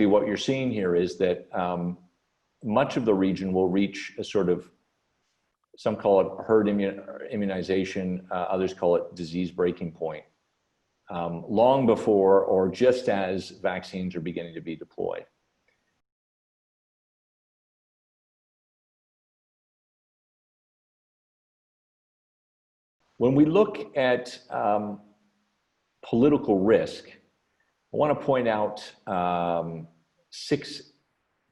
what you're seeing here is that much of the region will reach a sort of, some call it herd immunization, others call it disease breaking point, long before or just as vaccines are beginning to be deployed. When we look at political risk, I want to point out 6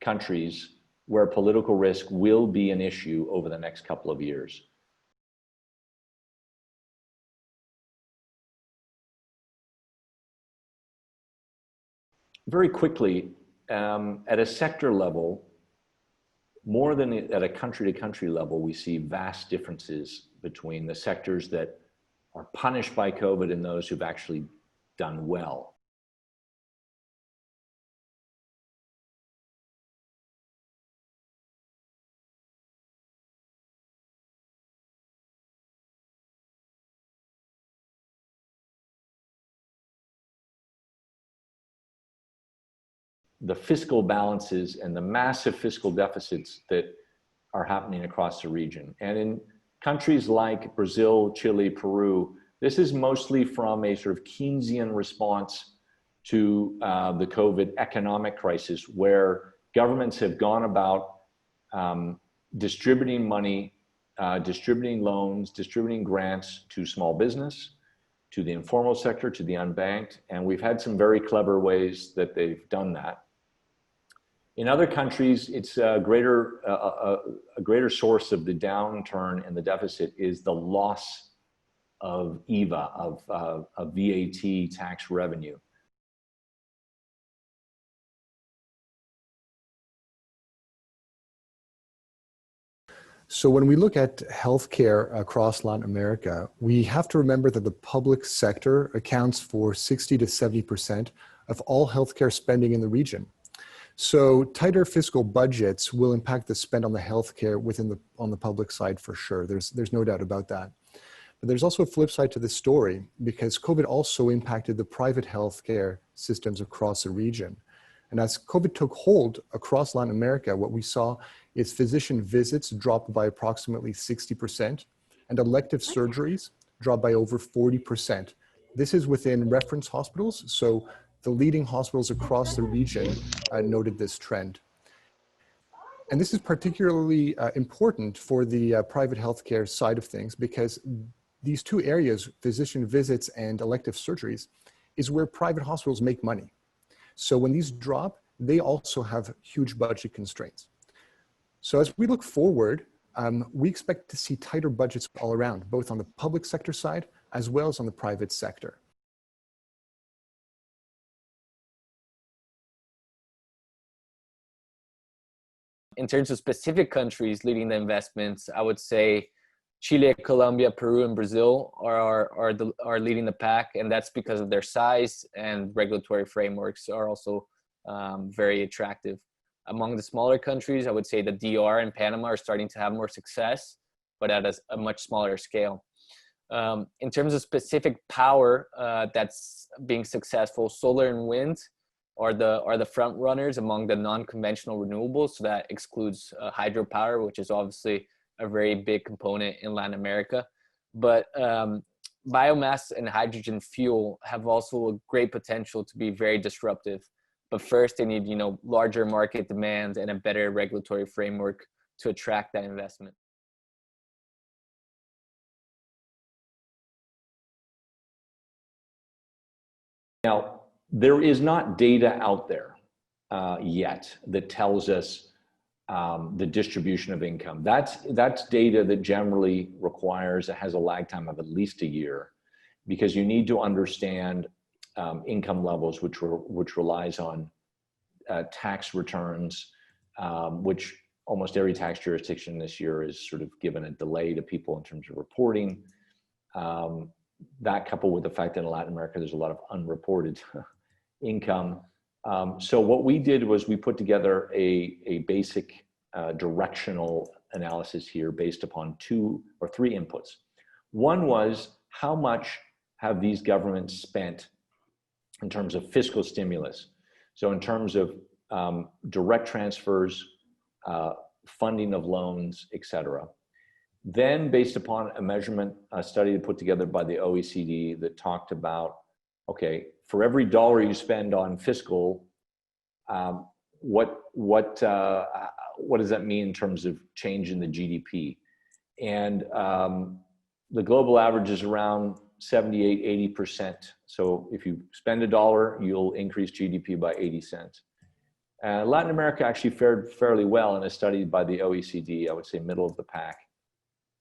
countries where political risk will be an issue over the next couple of years. Very quickly, at a sector level, more than at a country-to-country level, we see vast differences between the sectors that are punished by COVID and those who've actually done well. The fiscal balances and the massive fiscal deficits that are happening across the region. And in countries like Brazil, Chile, Peru, this is mostly from a sort of Keynesian response to the COVID economic crisis, where governments have gone about distributing money, distributing loans, distributing grants to small business, to the informal sector, to the unbanked. And we've had some very clever ways that they've done that. In other countries, it's a greater source of the downturn and the deficit is the loss of IVA, of VAT tax revenue. So when we look at healthcare across Latin America, we have to remember that the public sector accounts for 60 to 70% of all healthcare spending in the region. So tighter fiscal budgets will impact the spend on the healthcare on the public side for sure. There's no doubt about that. But there's also a flip side to this story, because COVID also impacted the private healthcare systems across the region. And as COVID took hold across Latin America, what we saw is physician visits dropped by approximately 60% and elective surgeries dropped by over 40%. This is within reference hospitals, so the leading hospitals across the region noted this trend. And this is particularly important for the private healthcare side of things, because these 2 areas, physician visits and elective surgeries, is where private hospitals make money. So when these drop, they also have huge budget constraints. So as we look forward, we expect to see tighter budgets all around, both on the public sector side as well as on the private sector. In terms of specific countries leading the investments, I would say Chile, Colombia, Peru, and Brazil are leading the pack, and that's because of their size, and regulatory frameworks are also very attractive. Among the smaller countries, I would say the DR and Panama are starting to have more success, but at a much smaller scale. In terms of specific power that's being successful, solar and wind are the front runners among the non-conventional renewables. So that excludes hydropower, which is obviously a very big component in Latin America. But biomass and hydrogen fuel have also a great potential to be very disruptive. But first, they need, larger market demand and a better regulatory framework to attract that investment. Now, there is not data out there yet that tells us the distribution of income. That's data that generally has a lag time of at least a year, because you need to understand income levels, which relies on tax returns, which almost every tax jurisdiction this year is sort of given a delay to people in terms of reporting. That coupled with the fact that in Latin America, there's a lot of unreported income. So what we did was we put together a basic directional analysis here based upon 2 or 3 inputs. One was, how much have these governments spent in terms of fiscal stimulus? So in terms of direct transfers, funding of loans, etc. Then, based upon a measurement study put together by the OECD that talked about, okay, for every dollar you spend on fiscal, what does that mean in terms of change in the GDP? And the global average is around 78, 80%. So if you spend $1, you'll increase GDP by 80 cents. Latin America actually fared fairly well in a study by the OECD, I would say middle of the pack.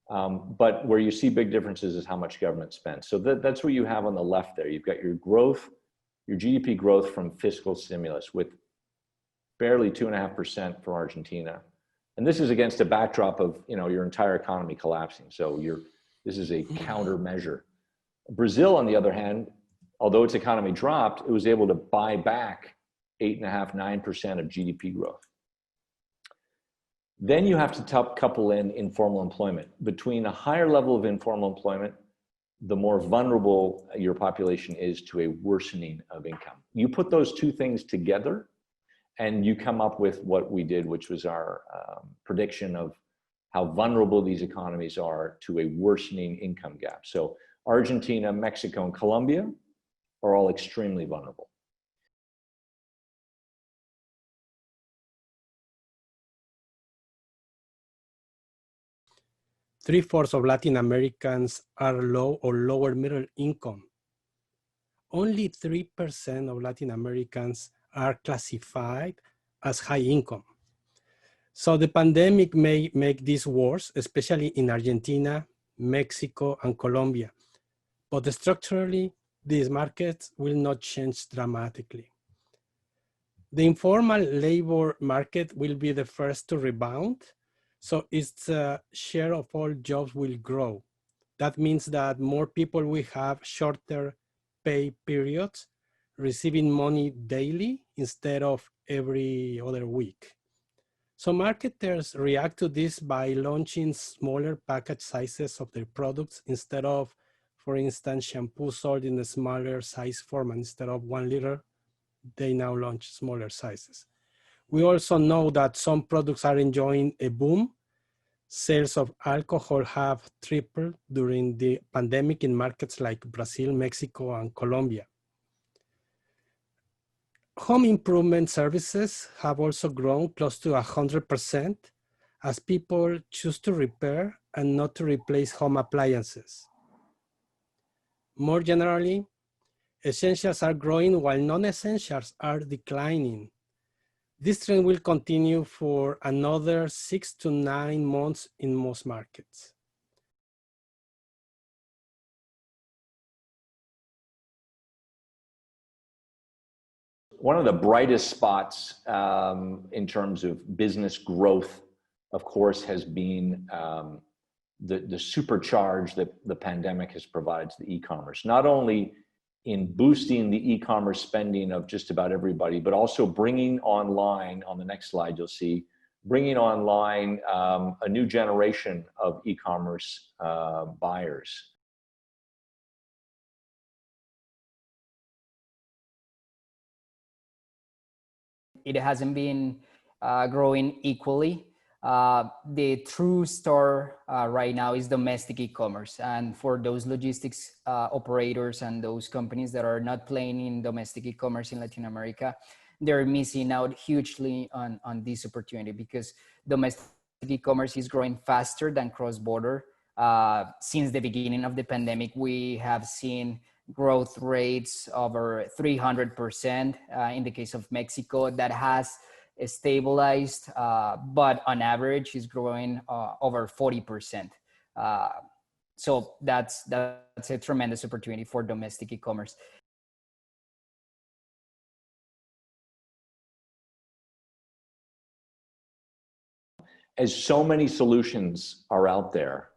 But where you see big differences is how much government spends. So that's what you have on the left there. You've got your growth, your GDP growth from fiscal stimulus with barely 2.5% for Argentina. And this is against a backdrop of, you know, your entire economy collapsing. So this is a countermeasure. Brazil, on the other hand, although its economy dropped, it was able to buy back 8.5%, 9% of GDP growth. Then you have to couple in informal employment. Between a higher level of informal employment, the more vulnerable your population is to a worsening of income. You put those two things together and you come up with what we did, which was our prediction of how vulnerable these economies are to a worsening income gap. So Argentina, Mexico, and Colombia are all extremely vulnerable. Three-fourths of Latin Americans are low or lower middle income. Only 3% of Latin Americans are classified as high income. So the pandemic may make this worse, especially in Argentina, Mexico, and Colombia. But structurally, these markets will not change dramatically. The informal labor market will be the first to rebound, so its share of all jobs will grow. That means that more people will have shorter pay periods, receiving money daily instead of every other week. So marketers react to this by launching smaller package sizes of their products instead of, for instance, shampoo sold in a smaller size format. Instead of 1 liter, they now launch smaller sizes. We also know that some products are enjoying a boom. Sales of alcohol have tripled during the pandemic in markets like Brazil, Mexico, and Colombia. Home improvement services have also grown close to 100% as people choose to repair and not to replace home appliances. More generally, essentials are growing while non-essentials are declining. This trend will continue for another 6 to 9 months in most markets. One of the brightest spots in terms of business growth, of course, has been the supercharge that the pandemic has provided to the e-commerce. Not only in boosting the e-commerce spending of just about everybody, but also bringing online, on the next slide you'll see, bringing online a new generation of e-commerce buyers. It hasn't been growing equally. The true star right now is domestic e-commerce. And for those logistics operators and those companies that are not playing in domestic e-commerce in Latin America, they're missing out hugely on this opportunity because domestic e-commerce is growing faster than cross-border. Since the beginning of the pandemic, we have seen growth rates over 300% in the case of Mexico. That has stabilized, but on average is growing over 40%. So that's a tremendous opportunity for domestic e-commerce. As so many solutions are out there,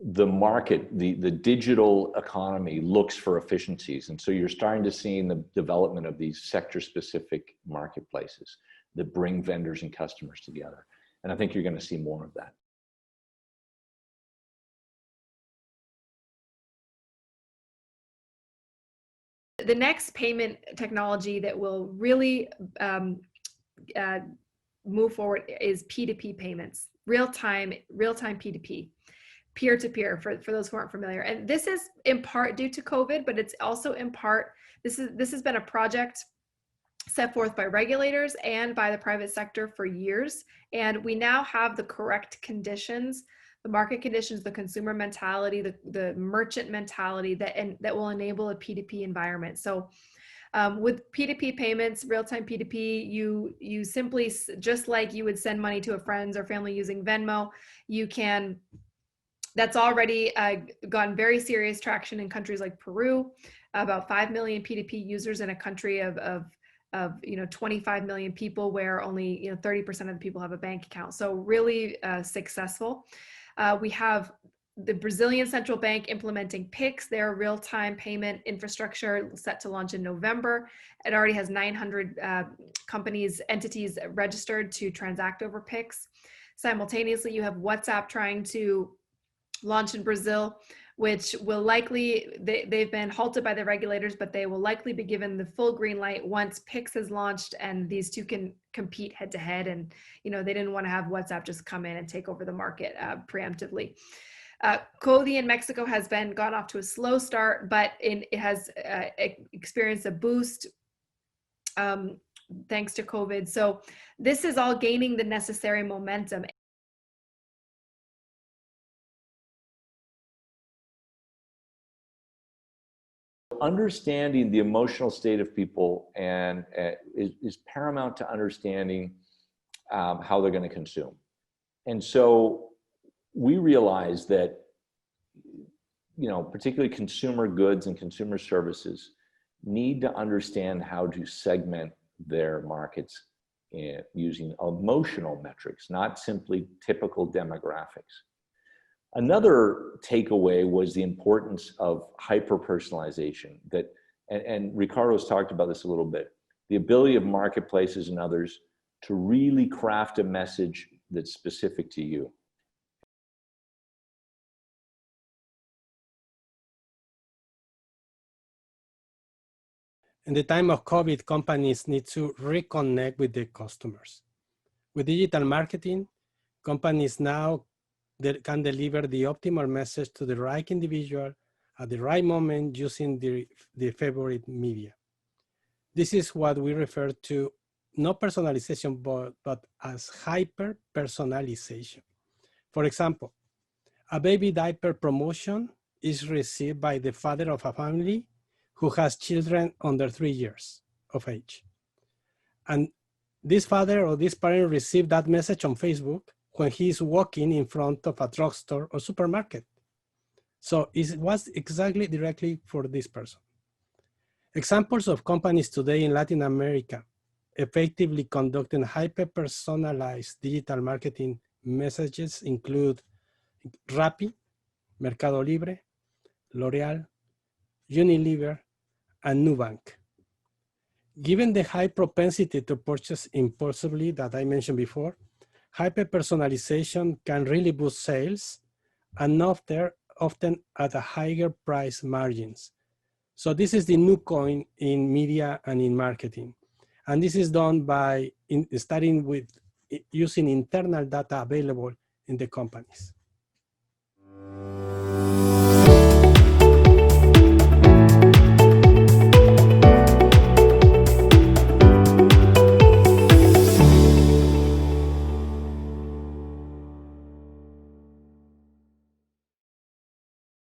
the market, the digital economy looks for efficiencies. And so you're starting to see in the development of these sector-specific marketplaces that bring vendors and customers together. And I think you're going to see more of that. The next payment technology that will really move forward is P2P payments, real-time P2P, peer-to-peer, for those who aren't familiar. And this is in part due to COVID, but it's also in part, this has been a project set forth by regulators and by the private sector for years. And we now have the correct conditions, the market conditions, the consumer mentality, the merchant mentality that will enable a P2P environment. So with P2P payments, real-time P2P, you simply, just like you would send money to a friend or family using Venmo, you can, that's already gotten very serious traction in countries like Peru, about 5 million P2P users in a country of 25 million people, where only 30% of the people have a bank account. So really successful. We have the Brazilian central bank implementing Pix, their real-time payment infrastructure, set to launch in November. It already has 900 entities registered to transact over Pix. Simultaneously, you have WhatsApp trying to launch in Brazil, which will likely, they've been halted by the regulators, but they will likely be given the full green light once Pix has launched and these two can compete head to head. And they didn't want to have WhatsApp just come in and take over the market preemptively. CODI in Mexico has gone off to a slow start, but it has experienced a boost thanks to COVID. So this is all gaining the necessary momentum. Understanding the emotional state of people and is paramount to understanding how they're going to consume. And so we realize that, particularly consumer goods and consumer services need to understand how to segment their markets using emotional metrics, not simply typical demographics. Another takeaway was the importance of hyper-personalization, and Ricardo's talked about this a little bit, the ability of marketplaces and others to really craft a message that's specific to you. In the time of COVID, companies need to reconnect with their customers. With digital marketing, companies now can deliver the optimal message to the right individual at the right moment using the favorite media. This is what we refer to not personalization, but as hyper-personalization. For example, a baby diaper promotion is received by the father of a family who has children under 3 years of age. And this father or this parent received that message on Facebook when he is walking in front of a drugstore or supermarket. So it was exactly directly for this person. Examples of companies today in Latin America effectively conducting hyper-personalized digital marketing messages include Rappi, Mercado Libre, L'Oreal, Unilever, and Nubank. Given the high propensity to purchase impulsively that I mentioned before, hyper-personalization can really boost sales and often at a higher price margins. So this is the new coin in media and in marketing. And this is done by starting with using internal data available in the companies.